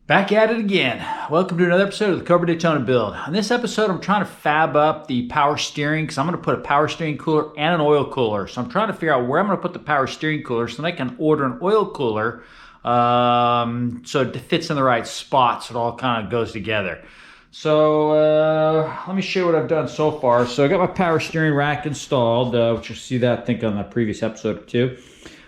Back at it again. Welcome to another episode of the Cobra Daytona build. On this episode, I'm trying to fab up the power steering because I'm going to put a power steering cooler and an oil cooler. So I'm trying to figure out where I'm going to put the power steering cooler so that I can order an oil cooler so it fits in the right spot so it all kind of goes together. So let me show you what I've done so far. So I got my power steering rack installed, which you'll see that I think on the previous episode or two.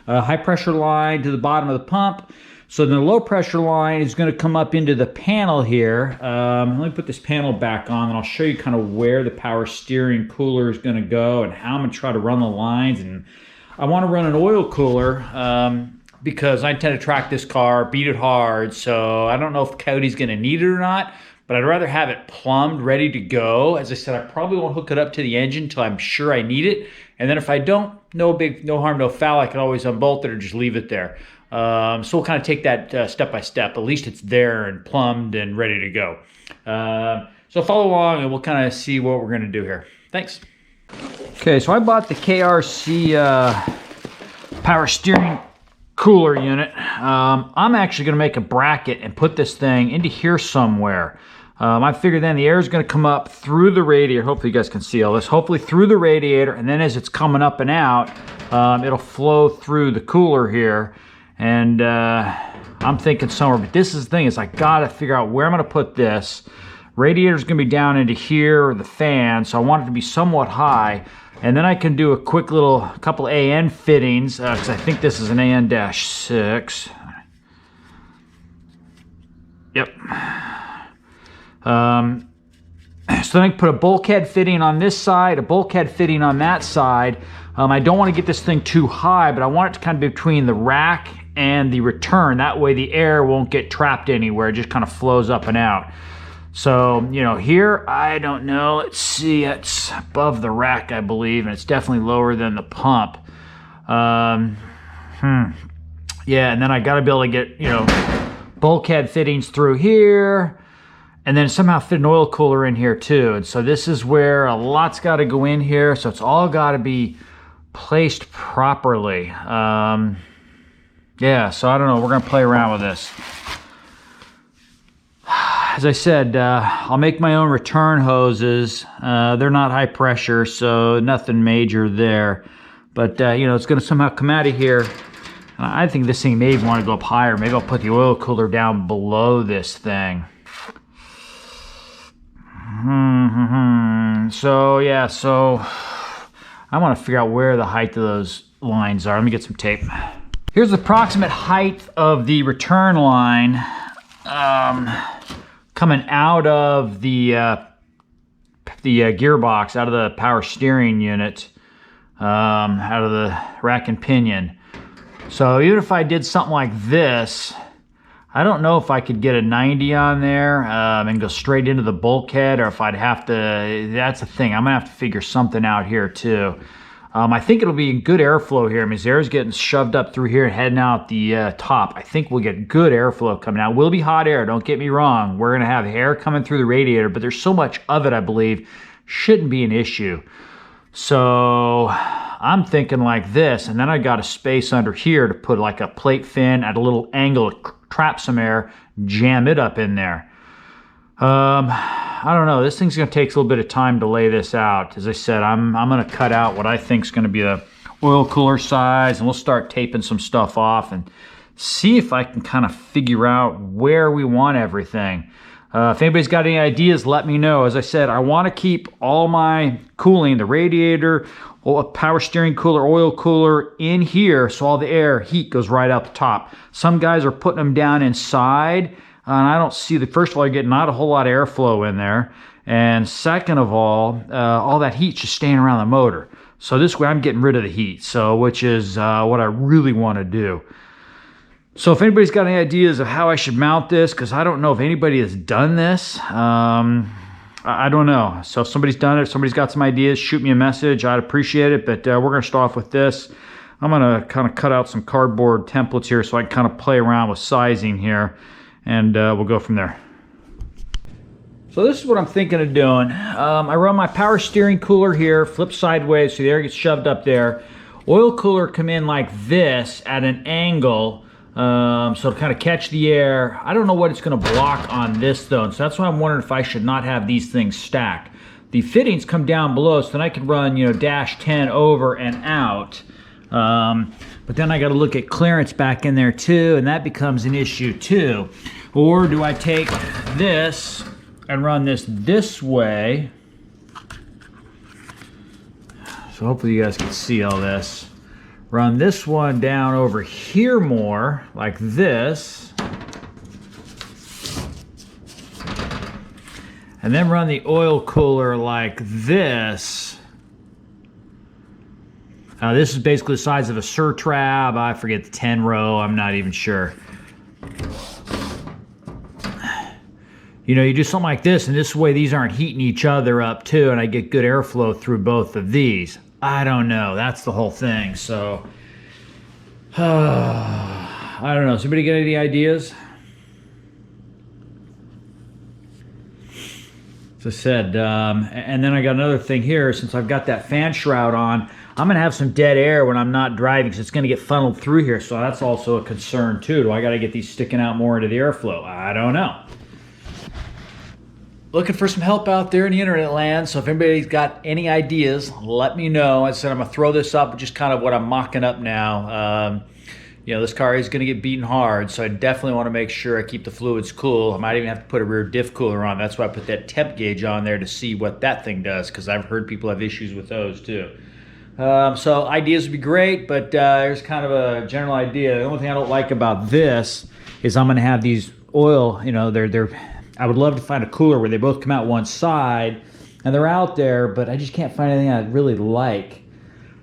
High pressure line to the bottom of the pump. So the low pressure line is going to come up into the panel here. Let me put this panel back on and I'll show you kind of where the power steering cooler is going to go and how I'm going to try to run the lines. And I want to run an oil cooler because I intend to track this car, beat it hard. So I don't know if Cody's going to need it or not, but I'd rather have it plumbed, ready to go. As I said, I probably won't hook it up to the engine until I'm sure I need it. And then if I don't, no harm, no foul. I can always unbolt it or just leave it there. So we'll kind of take that step by step. At least it's there and plumbed and ready to go. So follow along and we'll kind of see what we're going to do here. Thanks. Okay, so I bought the KRC power steering cooler unit. I'm actually going to make a bracket and put this thing into here somewhere. I figured then the air is going to come up through the radiator. Hopefully you guys can see all this. Hopefully through the radiator, and then as it's coming up and out, it'll flow through the cooler here. And I'm thinking somewhere, but this is the thing, is I gotta figure out where I'm gonna put this. Radiator's gonna be down into here, the fan, so I want it to be somewhat high. And then I can do a quick little couple AN fittings, because I think this is an AN-6. Yep. So then I can put a bulkhead fitting on this side, a bulkhead fitting on that side. I don't want to get this thing too high, but I want it to kind of be between the rack and the return. That way the air won't get trapped anywhere. It just kind of flows up and out. So, you know, here, I don't know. Let's see, it's above the rack, I believe, and it's definitely lower than the pump. Yeah, and then I got to be able to get, you know, bulkhead fittings through here, and then somehow fit an oil cooler in here too. And so this is where a lot's got to go in here. So it's all got to be placed properly. Yeah, so I don't know. We're going to play around with this. As I said, I'll make my own return hoses. They're not high pressure, so nothing major there. But, you know, it's going to somehow come out of here. I think this thing may want to go up higher. Maybe I'll put the oil cooler down below this thing. So, yeah, so I want to figure out where the height of those lines are. Let me get some tape. Here's the approximate height of the return line coming out of the gearbox, out of the power steering unit, out of the rack and pinion. So even if I did something like this, I don't know if I could get a 90 on there and go straight into the bulkhead, or if I'd have to, that's the thing. I'm gonna have to figure something out here too. I think it'll be good airflow here. I mean, as air is getting shoved up through here and heading out the top, I think we'll get good airflow coming out. Will be hot air, don't get me wrong. We're gonna have air coming through the radiator, but there's so much of it, I believe, shouldn't be an issue. So I'm thinking like this, and then I got a space under here to put like a plate fin at a little angle to trap some air, jam it up in there. I don't know. This thing's going to take a little bit of time to lay this out. As I said, I'm going to cut out what I think is going to be the oil cooler size, and we'll start taping some stuff off and see if I can kind of figure out where we want everything. If anybody's got any ideas, let me know. As I said, I want to keep all my cooling, the radiator, power steering cooler, oil cooler in here, so all the air, heat goes right out the top. Some guys are putting them down inside, and I don't see first of all, you're getting not a whole lot of airflow in there, and second of all that heat's just staying around the motor. So this way I'm getting rid of the heat, so which is what I really want to do. So if anybody's got any ideas of how I should mount this, because I don't know if anybody has done this, I don't know. So if somebody's done it, if somebody's got some ideas, shoot me a message. I'd appreciate it, but we're going to start off with this. I'm going to kind of cut out some cardboard templates here so I can kind of play around with sizing here, and we'll go from there. So this is what I'm thinking of doing. I run my power steering cooler here, flip sideways so the air gets shoved up there. Oil cooler come in like this at an angle So it'll kind of catch the air. I don't know what it's going to block on this though, and so that's why I'm wondering if I should not have these things stacked. The fittings come down below, so then I can run, you know, dash 10 over and out. But then I got to look at clearance back in there too, and that becomes an issue too. Or do I take this and run this way? So hopefully you guys can see all this. Run this one down over here more, like this. And then run the oil cooler like this. This is basically the size of a Surtrab. I forget the 10 row, I'm not even sure. You know, you do something like this, and this way these aren't heating each other up too, and I get good airflow through both of these. I don't know, that's the whole thing, so. I don't know, does anybody get any ideas? As I said, and then I got another thing here, since I've got that fan shroud on, I'm gonna have some dead air when I'm not driving, because it's gonna get funneled through here, so that's also a concern too. Do I gotta get these sticking out more into the airflow? I don't know. Looking for some help out there in the internet land, so if anybody's got any ideas, let me know. I said I'm gonna throw this up, just kind of what I'm mocking up now. You know, this car is gonna get beaten hard, so I definitely wanna make sure I keep the fluids cool. I might even have to put a rear diff cooler on. That's why I put that temp gauge on there to see what that thing does, because I've heard people have issues with those too. So ideas would be great, but there's kind of a general idea. The only thing I don't like about this is I'm gonna have these oil, you know, I would love to find a cooler where they both come out one side, and they're out there, but I just can't find anything I really like.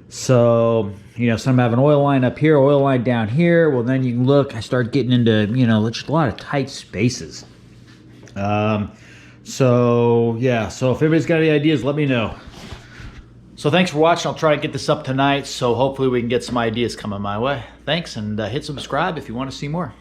So, you know, some have an oil line up here, oil line down here. Well, then you can look, I start getting into, you know, just a lot of tight spaces. So, yeah, so if anybody's got any ideas, let me know. So thanks for watching. I'll try to get this up tonight, so hopefully we can get some ideas coming my way. Thanks, and hit subscribe if you want to see more.